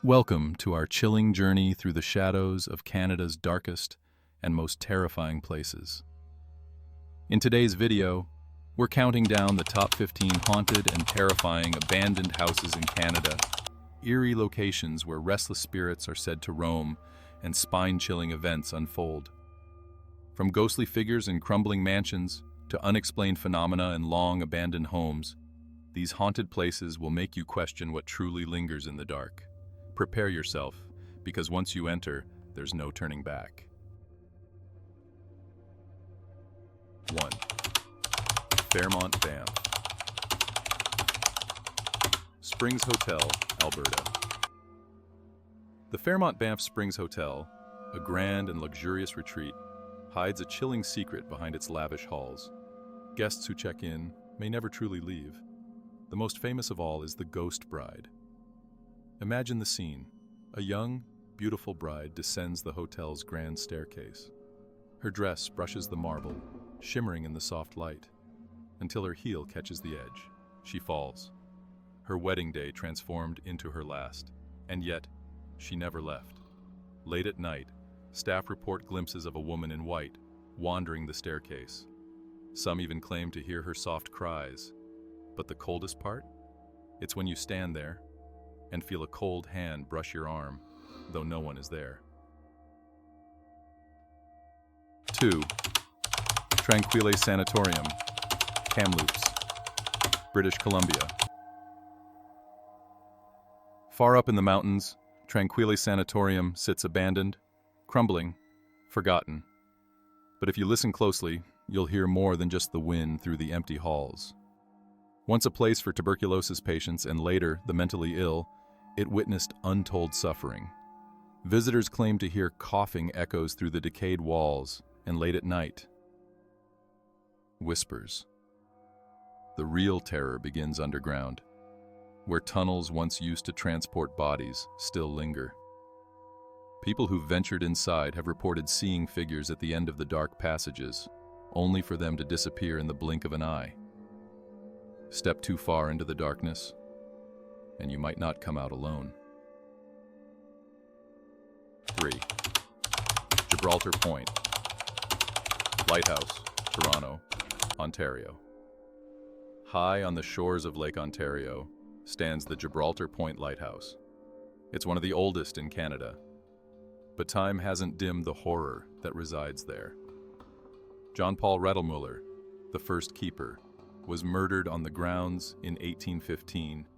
Welcome to our chilling journey through the shadows of Canada's darkest and most terrifying places. In today's video, we're counting down the top 15 haunted and terrifying abandoned houses in Canada, eerie locations where restless spirits are said to roam and spine-chilling events unfold. From ghostly figures in crumbling mansions to unexplained phenomena in long-abandoned homes, these haunted places will make you question what truly lingers in the dark. Prepare yourself, because once you enter, there's no turning back. 1. Fairmont Banff Springs Hotel, Alberta. The Fairmont Banff Springs Hotel, a grand and luxurious retreat, hides a chilling secret behind its lavish halls. Guests who check in may never truly leave. The most famous of all is the Ghost Bride. Imagine the scene. A young, beautiful bride descends the hotel's grand staircase. Her dress brushes the marble, shimmering in the soft light, until her heel catches the edge. She falls. Her wedding day transformed into her last, and yet, she never left. Late at night, staff report glimpses of a woman in white, wandering the staircase. Some even claim to hear her soft cries. But the coldest part? It's when you stand there, and feel a cold hand brush your arm, though no one is there. 2. Tranquille Sanatorium, Kamloops, British Columbia. Far up in the mountains, Tranquille Sanatorium sits abandoned, crumbling, forgotten. But if you listen closely, you'll hear more than just the wind through the empty halls. Once a place for tuberculosis patients and later the mentally ill, it witnessed untold suffering. Visitors claim to hear coughing echoes through the decayed walls, and late at night, whispers. The real terror begins underground, where tunnels once used to transport bodies still linger. People who've ventured inside have reported seeing figures at the end of the dark passages, only for them to disappear in the blink of an eye. Step too far into the darkness, and you might not come out alone. 3. Gibraltar Point, Lighthouse, Toronto, Ontario. High on the shores of Lake Ontario stands the Gibraltar Point Lighthouse. It's one of the oldest in Canada, but time hasn't dimmed the horror that resides there. John Paul Rettlemuller, the first keeper, was murdered on the grounds in 1815,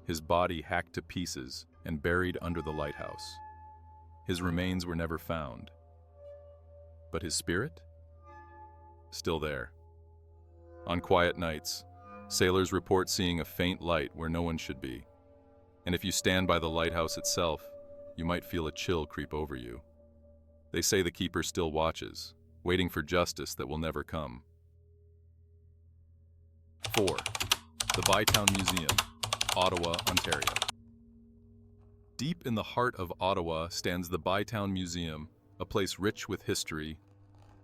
his body hacked to pieces and buried under the lighthouse. His remains were never found. But his spirit? Still there. On quiet nights, sailors report seeing a faint light where no one should be. And if you stand by the lighthouse itself, you might feel a chill creep over you. They say the keeper still watches, waiting for justice that will never come. 4. The Bytown Museum, Ottawa, Ontario. Deep in the heart of Ottawa stands the Bytown Museum, a place rich with history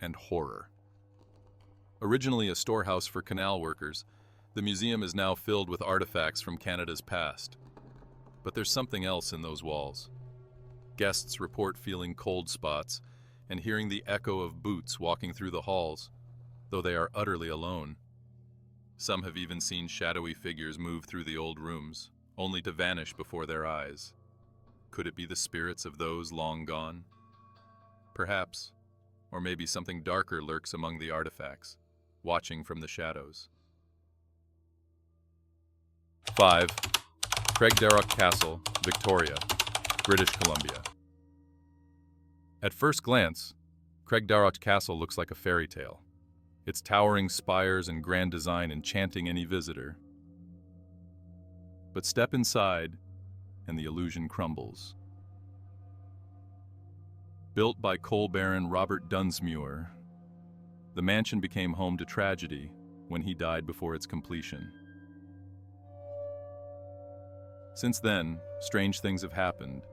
and horror. Originally a storehouse for canal workers, the museum is now filled with artifacts from Canada's past. But there's something else in those walls. Guests report feeling cold spots and hearing the echo of boots walking through the halls, though they are utterly alone. Some have even seen shadowy figures move through the old rooms, only to vanish before their eyes. Could it be the spirits of those long gone? Perhaps, or maybe something darker lurks among the artifacts, watching from the shadows. 5. Craigdarroch Castle, Victoria, British Columbia. At first glance, Craigdarroch Castle looks like a fairy tale, its towering spires and grand design enchanting any visitor. But step inside, and the illusion crumbles. Built by coal baron Robert Dunsmuir, the mansion became home to tragedy when he died before its completion. Since then, strange things have happened.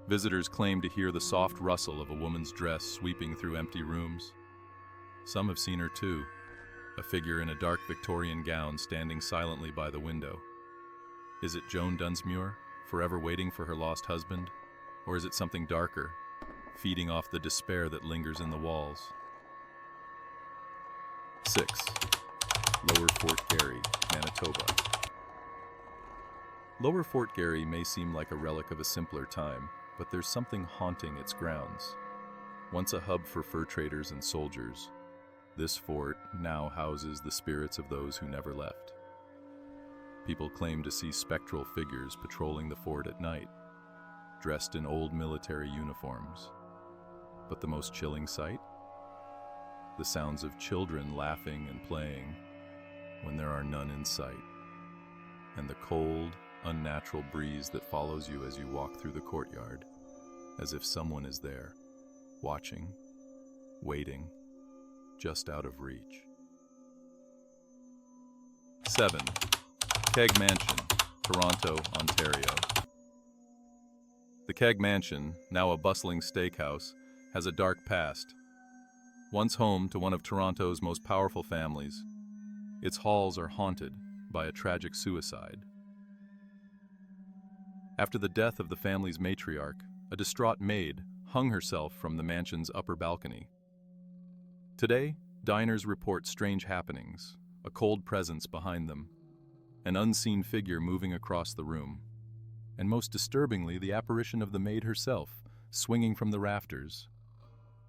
Visitors claim to hear the soft rustle of a woman's dress sweeping through empty rooms. Some have seen her too, a figure in a dark Victorian gown standing silently by the window. Is it Joan Dunsmuir, forever waiting for her lost husband? Or is it something darker, feeding off the despair that lingers in the walls? 6. Lower Fort Garry, Manitoba. Lower Fort Garry may seem like a relic of a simpler time, but there's something haunting its grounds. Once a hub for fur traders and soldiers, this fort now houses the spirits of those who never left. People claim to see spectral figures patrolling the fort at night, dressed in old military uniforms. But the most chilling sight? The sounds of children laughing and playing when there are none in sight, and the cold, unnatural breeze that follows you as you walk through the courtyard, as if someone is there, watching, waiting, just out of reach. 7. Keg Mansion, Toronto, Ontario. The Keg Mansion, now a bustling steakhouse, has a dark past. Once home to one of Toronto's most powerful families, its halls are haunted by a tragic suicide. After the death of the family's matriarch, a distraught maid hung herself from the mansion's upper balcony. Today, diners report strange happenings, a cold presence behind them, an unseen figure moving across the room, and most disturbingly, the apparition of the maid herself, swinging from the rafters.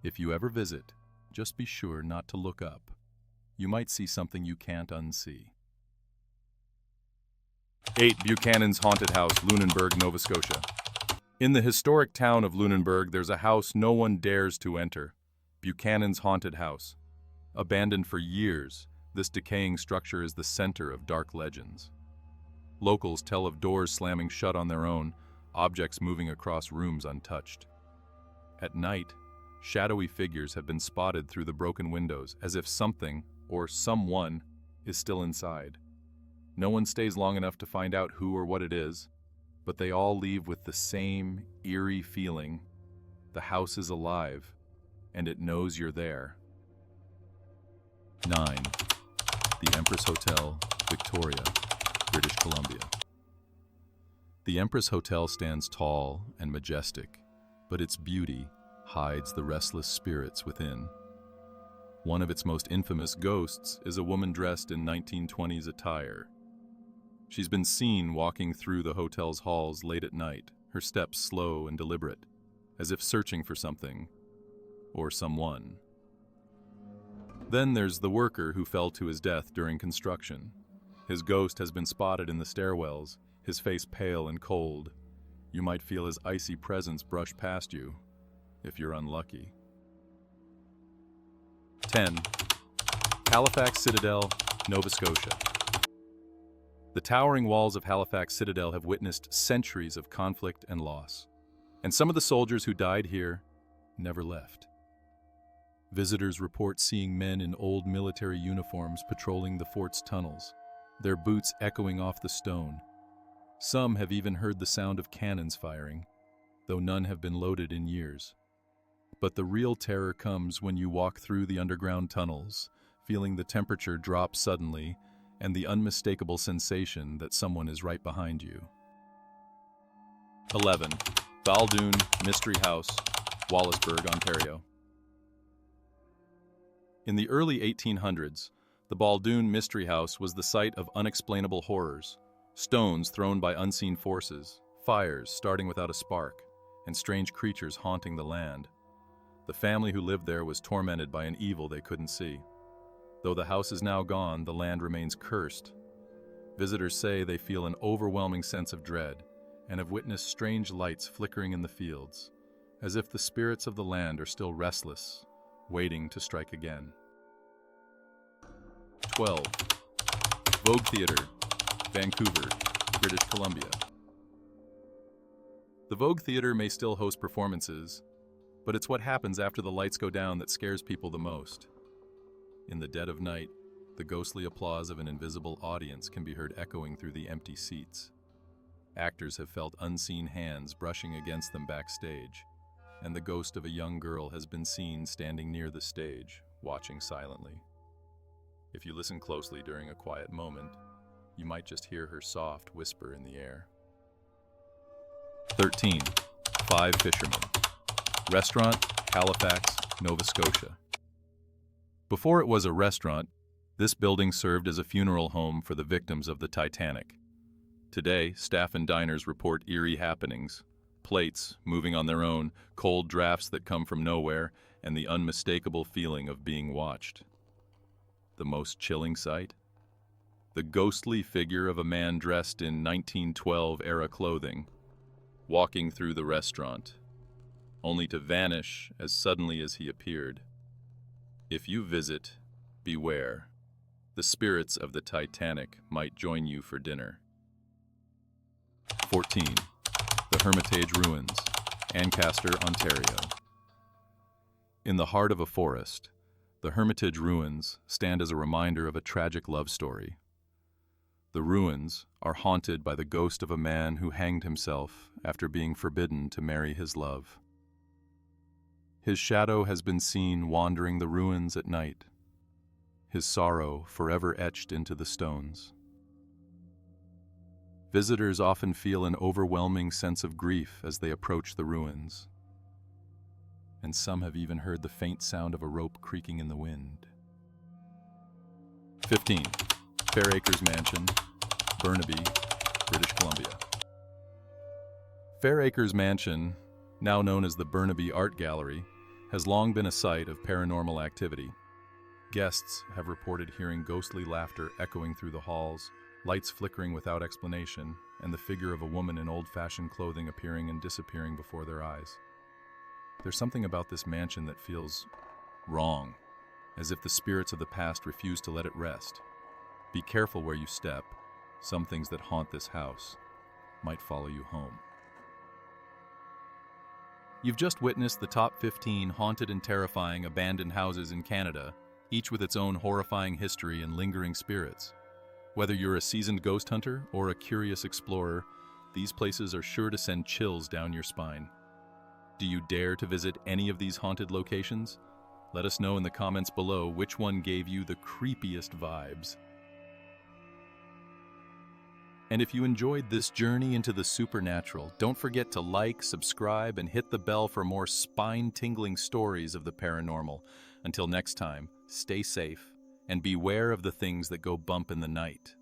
If you ever visit, just be sure not to look up. You might see something you can't unsee. 8. Buchanan's Haunted House, Lunenburg, Nova Scotia. In the historic town of Lunenburg, there's a house no one dares to enter. Buchanan's Haunted House. Abandoned for years, this decaying structure is the center of dark legends. Locals tell of doors slamming shut on their own, objects moving across rooms untouched. At night, shadowy figures have been spotted through the broken windows, as if something, or someone, is still inside. No one stays long enough to find out who or what it is, but they all leave with the same eerie feeling. The house is alive, and it knows you're there. 9. The Empress Hotel, Victoria, British Columbia. The Empress Hotel stands tall and majestic, but its beauty hides the restless spirits within. One of its most infamous ghosts is a woman dressed in 1920s attire. She's been seen walking through the hotel's halls late at night, her steps slow and deliberate, as if searching for something or someone. Then there's the worker who fell to his death during construction. His ghost has been spotted in the stairwells, his face pale and cold. You might feel his icy presence brush past you, if you're unlucky. 10. Halifax Citadel, Nova Scotia. The towering walls of Halifax Citadel have witnessed centuries of conflict and loss, and some of the soldiers who died here never left. Visitors report seeing men in old military uniforms patrolling the fort's tunnels, their boots echoing off the stone. Some have even heard the sound of cannons firing, though none have been loaded in years. But the real terror comes when you walk through the underground tunnels, feeling the temperature drop suddenly and the unmistakable sensation that someone is right behind you. 11. Baldoon Mystery House, Wallaceburg, Ontario. In the early 1800s, the Baldoon Mystery House was the site of unexplainable horrors, stones thrown by unseen forces, fires starting without a spark, and strange creatures haunting the land. The family who lived there was tormented by an evil they couldn't see. Though the house is now gone, the land remains cursed. Visitors say they feel an overwhelming sense of dread and have witnessed strange lights flickering in the fields, as if the spirits of the land are still restless, waiting to strike again. 12. Vogue Theatre, Vancouver, British Columbia. The Vogue Theatre may still host performances, but it's what happens after the lights go down that scares people the most. In the dead of night, the ghostly applause of an invisible audience can be heard echoing through the empty seats. Actors have felt unseen hands brushing against them backstage, and the ghost of a young girl has been seen standing near the stage, watching silently. If you listen closely during a quiet moment, you might just hear her soft whisper in the air. 13. Five Fishermen. Restaurant, Halifax, Nova Scotia. Before it was a restaurant, this building served as a funeral home for the victims of the Titanic. Today, staff and diners report eerie happenings, plates moving on their own, cold drafts that come from nowhere, and the unmistakable feeling of being watched. The most chilling sight? The ghostly figure of a man dressed in 1912-era clothing, walking through the restaurant, only to vanish as suddenly as he appeared. If you visit, beware. The spirits of the Titanic might join you for dinner. 14. The Hermitage Ruins, Ancaster, Ontario. In the heart of a forest, the Hermitage Ruins stand as a reminder of a tragic love story. The ruins are haunted by the ghost of a man who hanged himself after being forbidden to marry his love. His shadow has been seen wandering the ruins at night, his sorrow forever etched into the stones. Visitors often feel an overwhelming sense of grief as they approach the ruins, and some have even heard the faint sound of a rope creaking in the wind. 15. Fair Acres Mansion, Burnaby, British Columbia. Fair Acres Mansion, now known as the Burnaby Art Gallery, has long been a site of paranormal activity. Guests have reported hearing ghostly laughter echoing through the halls, lights flickering without explanation, and the figure of a woman in old-fashioned clothing appearing and disappearing before their eyes. There's something about this mansion that feels wrong, as if the spirits of the past refuse to let it rest. Be careful where you step. Some things that haunt this house might follow you home. You've just witnessed the top 15 haunted and terrifying abandoned houses in Canada, each with its own horrifying history and lingering spirits. Whether you're a seasoned ghost hunter or a curious explorer, these places are sure to send chills down your spine. Do you dare to visit any of these haunted locations? Let us know in the comments below which one gave you the creepiest vibes. And if you enjoyed this journey into the supernatural, don't forget to like, subscribe, and hit the bell for more spine-tingling stories of the paranormal. Until next time, stay safe and beware of the things that go bump in the night.